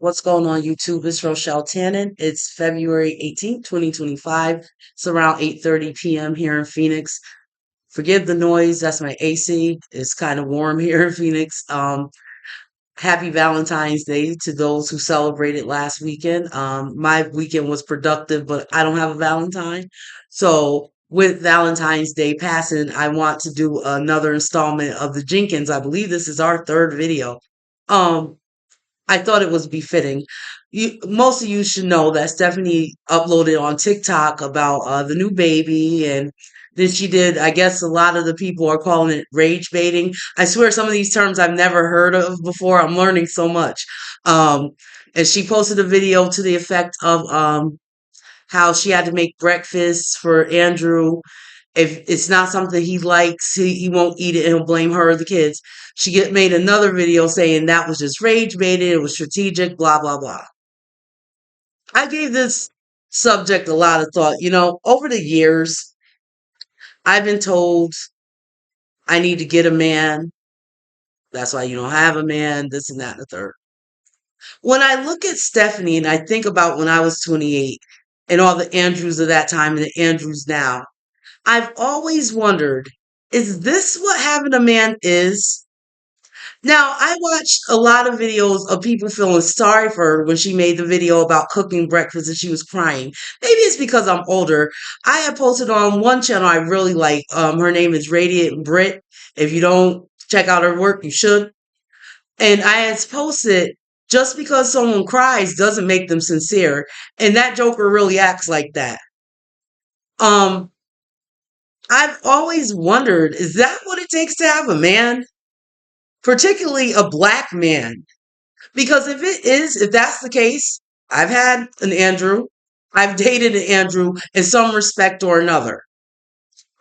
What's going on YouTube? It's Rochelle Tannen. It's February 18th, 2025. It's around 8:30 p.m. here in Phoenix. Forgive the noise. That's my AC. It's kind of warm here in Phoenix. Happy Valentine's Day to those who celebrated last weekend. My weekend was productive, but I don't have a Valentine. So with Valentine's Day passing, I want to do another installment of the Jenkins. I believe this is our third video. Um, I thought it was befitting. Most of you should know that Stephanie uploaded on TikTok about the new baby, and then she did. I guess a lot of the people are calling it rage baiting. I swear, some of these terms I've never heard of before. I'm learning so much. Um, and she posted a video to the effect of how she had to make breakfast for Andrew. If it's not something he likes, he won't eat it and he'll blame her or the kids. Made another video saying that was just rage baited, it was strategic, blah, blah, blah. I gave this subject a lot of thought. Over the years, I've been told I need to get a man. That's why you don't have a man, this and that and the third. When I look at Stephanie and I think about when I was 28 and all the Andrews of that time and the Andrews now, I've always wondered, is this what having a man is? Now, I watched a lot of videos of people feeling sorry for her when she made the video about cooking breakfast and she was crying. Maybe it's because I'm older. I have posted on one channel I really like. Her name is Radiant Brit. If you don't check out her work, you should. And I had posted, just because someone cries doesn't make them sincere. And that joker really acts like that. Um, I've always wondered, is that what it takes to have a man? Particularly a black man. Because if that's the case, I've had an Andrew, I've dated an Andrew in some respect or another.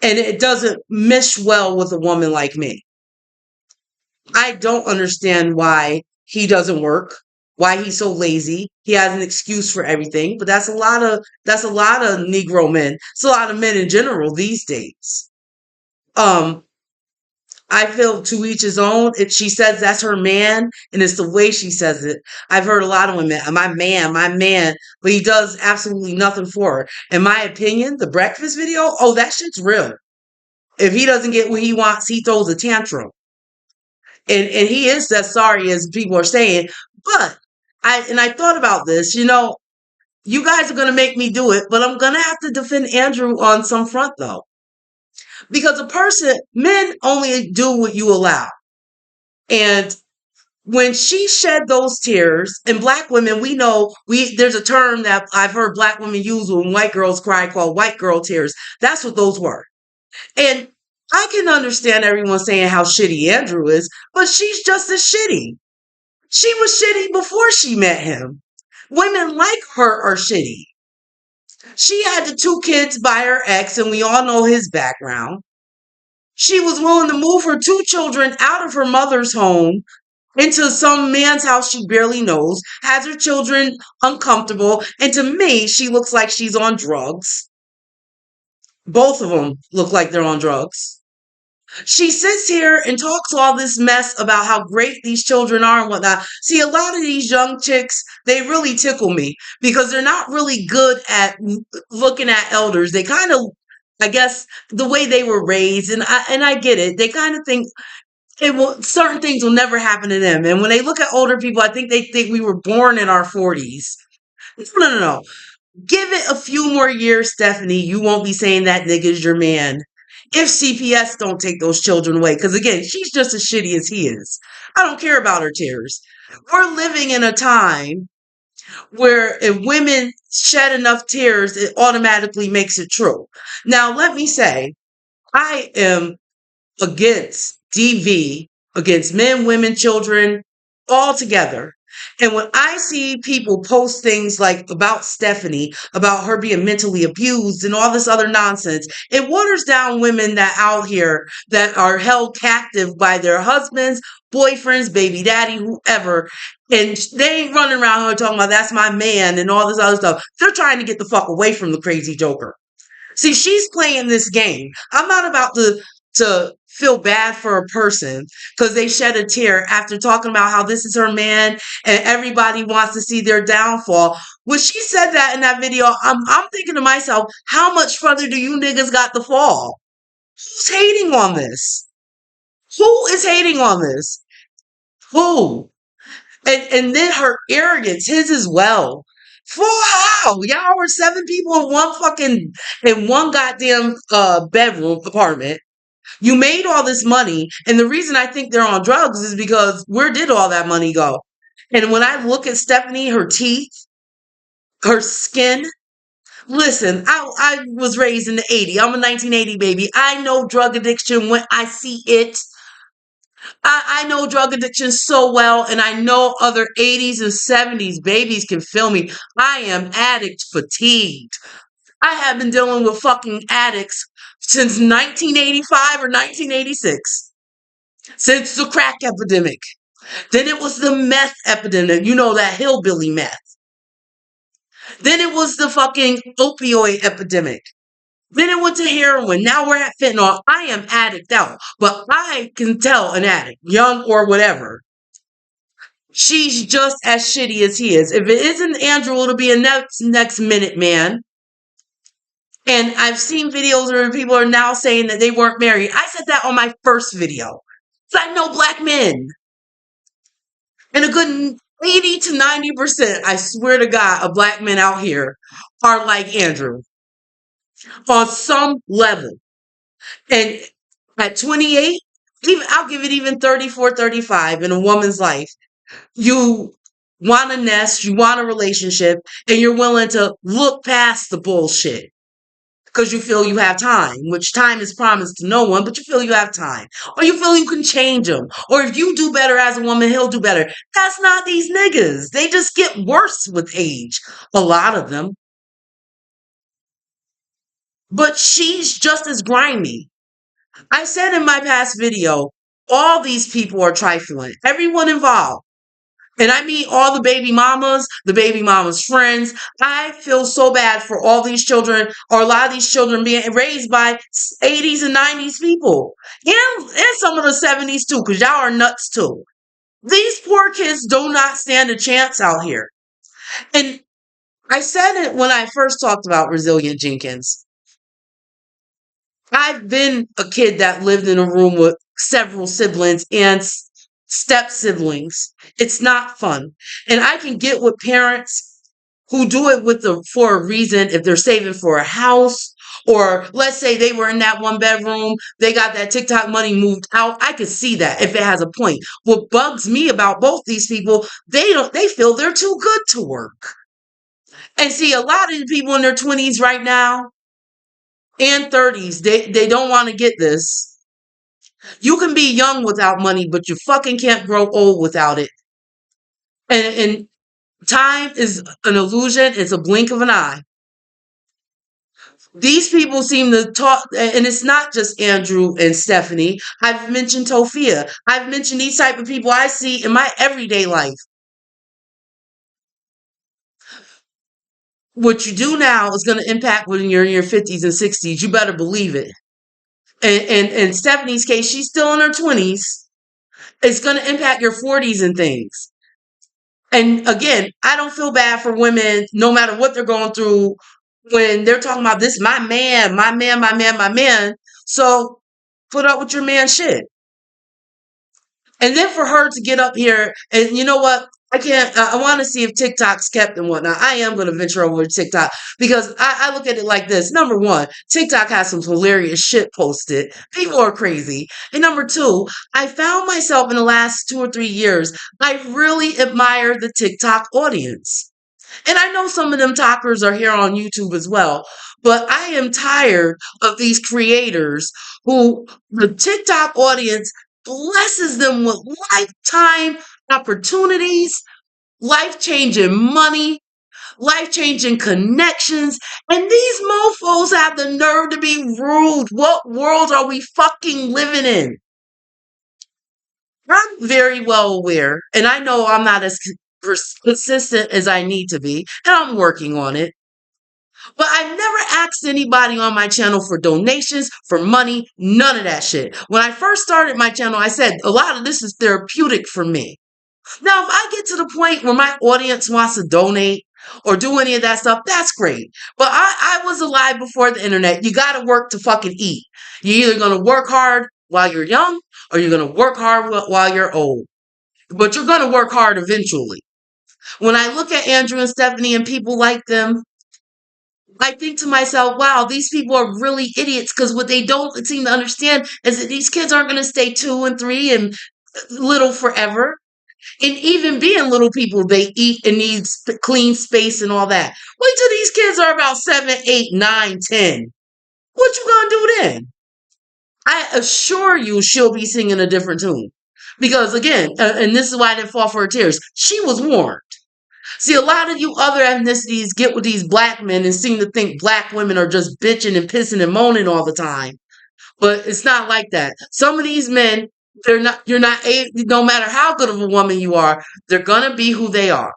And it doesn't mesh well with a woman like me. I don't understand why he doesn't work, why he's so lazy. He has an excuse for everything, but that's a lot of Negro men. It's a lot of men in general these days. Um, I feel to each his own. If she says that's her man, and it's the way she says it. I've heard a lot of women, my man, but he does absolutely nothing for her. In my opinion, the breakfast video, oh, that shit's real. If he doesn't get what he wants, he throws a tantrum. And he is that sorry as people are saying. But I thought about this, you guys are gonna make me do it, but I'm gonna have to defend Andrew on some front though. Because men only do what you allow. And when she shed those tears, and black women, we know there's a term that I've heard black women use when white girls cry called white girl tears. That's what those were. And I can understand everyone saying how shitty Andrew is, but she's just as shitty. She was shitty before she met him. Women like her are shitty. She had the two kids by her ex, and we all know his background. She was willing to move her two children out of her mother's home into some man's house she barely knows, has her children uncomfortable, and to me, she looks like she's on drugs. Both of them look like they're on drugs. She sits here and talks all this mess about how great these children are and whatnot. See, a lot of these young chicks, they really tickle me because they're not really good at looking at elders. They kind of, I guess, the way they were raised, and I get it. They kind of think certain things will never happen to them. And when they look at older people, I think they think we were born in our 40s. No. Give it a few more years, Stephanie. You won't be saying that nigga's your man. If CPS don't take those children away. Because again, she's just as shitty as he is. I don't care about her tears. We're living in a time where if women shed enough tears, it automatically makes it true. Now, let me say, I am against DV, against men, women, children, all together. And when I see people post things like about Stephanie, about her being mentally abused and all this other nonsense, it waters down women that out here that are held captive by their husbands, boyfriends, baby daddy, whoever. And they ain't running around here talking about that's my man and all this other stuff. They're trying to get the fuck away from the crazy joker. See, she's playing this game. I'm not about to to feel bad for a person because they shed a tear after talking about how this is her man and everybody wants to see their downfall. When she said that in that video, I'm thinking to myself, how much further do you niggas got to fall? Who's hating on this? Who is hating on this? Who? And then her arrogance, his as well. For how? Y'all were seven people in one goddamn bedroom apartment. You made all this money, and the reason I think they're on drugs is because where did all that money go? And when I look at Stephanie, her teeth, her skin, listen, I was raised in the 80s. I'm a 1980 baby. I know drug addiction when I see it. I know drug addiction so well, and I know other 80s and 70s babies can feel me. I am addict fatigued. I have been dealing with fucking addicts since 1985 or 1986. Since the crack epidemic. Then it was the meth epidemic, you know, that hillbilly meth. Then it was the fucking opioid epidemic. Then it went to heroin. Now we're at fentanyl. I am addict out, but I can tell an addict, young or whatever. She's just as shitty as he is. If it isn't Andrew, it'll be a next minute man. And I've seen videos where people are now saying that they weren't married. I said that on my first video. So I know black men. And a good 80 to 90%, I swear to God, of black men out here are like Andrew on some level. And at 28, even I'll give it even 34, 35 in a woman's life. You want a nest, you want a relationship, and you're willing to look past the bullshit because you feel you have time, which time is promised to no one, but you feel you have time. Or you feel you can change him. Or if you do better as a woman, he'll do better. That's not these niggas. They just get worse with age. A lot of them. But she's just as grimy. I said in my past video, all these people are trifling. Everyone involved. And I mean all the baby mamas' friends. I feel so bad for all these children, or a lot of these children being raised by 80s and 90s people. And some of the 70s too, because y'all are nuts too. These poor kids do not stand a chance out here. And I said it when I first talked about Resilient Jenkins. I've been a kid that lived in a room with several siblings and step siblings. It's not fun. And I can get with parents who do it for a reason, if they're saving for a house, or let's say they were in that one bedroom, they got that TikTok money moved out. I could see that if it has a point. What bugs me about both these people, they feel they're too good to work. And see, a lot of the people in their 20s right now and 30s, they don't want to get this. You can be young without money, but you fucking can't grow old without it. And time is an illusion. It's a blink of an eye. These people seem to talk, and it's not just Andrew and Stephanie. I've mentioned Tofia. I've mentioned these type of people I see in my everyday life. What you do now is going to impact when you're in your 50s and 60s. You better believe it. And in Stephanie's case, she's still in her 20s. It's going to impact your 40s and things. And again, I don't feel bad for women, no matter what they're going through, when they're talking about this, my man, my man, my man, my man. So put up with your man shit. And then for her to get up here, and you know what? I can't, I want to see if TikTok's kept and whatnot. I am going to venture over to TikTok because I look at it like this. Number one, TikTok has some hilarious shit posted. People are crazy. And number two, I found myself in the last 2 or 3 years, I really admire the TikTok audience. And I know some of them talkers are here on YouTube as well, but I am tired of these creators who the TikTok audience blesses them with lifetime opportunities, life-changing money, life-changing connections, and these mofos have the nerve to be rude. What world are we fucking living in? I'm very well aware, and I know I'm not as consistent as I need to be, and I'm working on it. But I've never asked anybody on my channel for donations, for money, none of that shit. When I first started my channel, I said a lot of this is therapeutic for me. Now, if I get to the point where my audience wants to donate or do any of that stuff, that's great. But I was alive before the internet. You got to work to fucking eat. You're either going to work hard while you're young or you're going to work hard while you're old. But you're going to work hard eventually. When I look at Andrew and Stephanie and people like them, I think to myself, wow, these people are really idiots because what they don't seem to understand is that these kids aren't going to stay 2 and 3 and little forever. And even being little people, they eat and need clean space and all that. Wait till these kids are about 7, 8, 9, 10. What you gonna do then? I assure you she'll be singing a different tune. Because again, and this is why I didn't fall for her tears, she was warned. See, a lot of you other ethnicities get with these black men and seem to think black women are just bitching and pissing and moaning all the time. But it's not like that. Some of these men, you're not, no matter how good of a woman you are, they're gonna be who they are.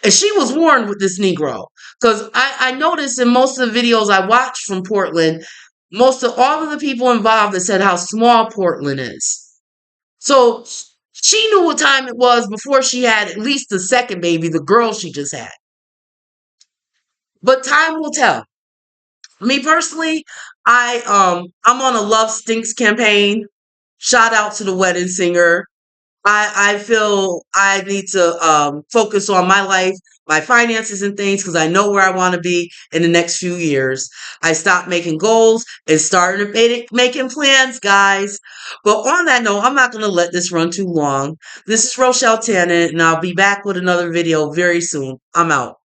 And she was warned with this Negro. Because I noticed in most of the videos I watched from Portland, most of all of the people involved that said how small Portland is. So she knew what time it was before she had at least the second baby, the girl she just had. But time will tell. Me personally, I'm on a Love Stinks campaign. Shout out to the wedding singer. I feel I need to focus on my life, my finances and things because I know where I want to be in the next few years. I stopped making goals and started making plans, guys. But on that note, I'm not going to let this run too long. This is Rochelle Tannen, and I'll be back with another video very soon. I'm out.